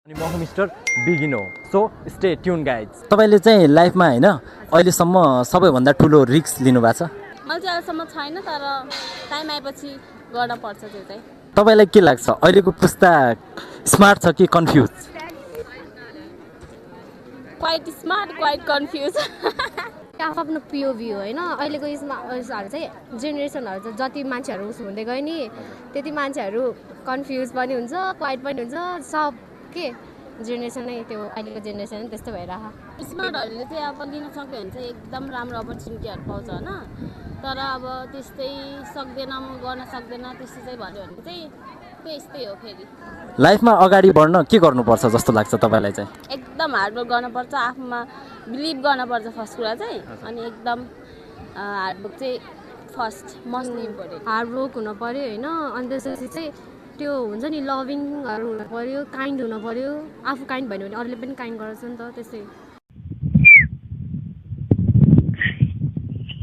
म हो मिस्टर बिगिनो सो स्टे ट्युन गाइज। तपाईले चाहिँ लाइफमा हैन अहिलेसम्म सबैभन्दा ठुलो रिस्क लिनु भएको छ? मैले चाहिँ अहिलेसम्म छैन, तर टाइम आएपछि गर्न पर्छ त्यो चाहिँ। तपाईलाई के लाग्छ अहिलेको पुस्ता स्मार्ट छ कि confuse? Quite smart, quite confuse. आफ्नो पिओभी हो होइन। अहिलेको उसहरू चाहिँ जेनेरेसनहरू चाहिँ जति मान्छेहरू उस हुँदै गयो नि त्यति मान्छेहरू कन्फ्युज पनि हुन्छ, क्वाइट पनि हुन्छ। सब के जेनेरेसन नै त्यो अहिलेको जेनेरेसन त्यस्तो भइरहेको। स्मार्टहरूले चाहिँ अब लिन सक्यो भने चाहिँ एकदम राम्रो अपर्च्युनिटीहरू पाउँछ होइन, तर अब त्यस्तै सक्दैन, गर्न सक्दैन त्यस्तो चाहिँ भन्यो भने चाहिँ त्यस्तै हो। फेरि लाइफमा अगाडि बढ्न के गर्नुपर्छ जस्तो लाग्छ तपाईलाई चाहिँ? एकदम हार्डवर्क गर्नुपर्छ, आफूमा बिलिभ गर्नुपर्छ फर्स्ट कुरा चाहिँ, अनि एकदम हार्डवर्क चाहिँ फर्स्ट मोस्ट इम्पोर्टेन्ट। हार्डवर्क हुनु पऱ्यो होइन, अनि त्यसपछि चाहिँ त्यो हुन्छ नि लभिङहरू हुनु पऱ्यो, काइन्ड हुनु पऱ्यो। आफू काइन्ड भयो भने अरूले पनि काइन्ड गर्छ नि त, त्यस्तै।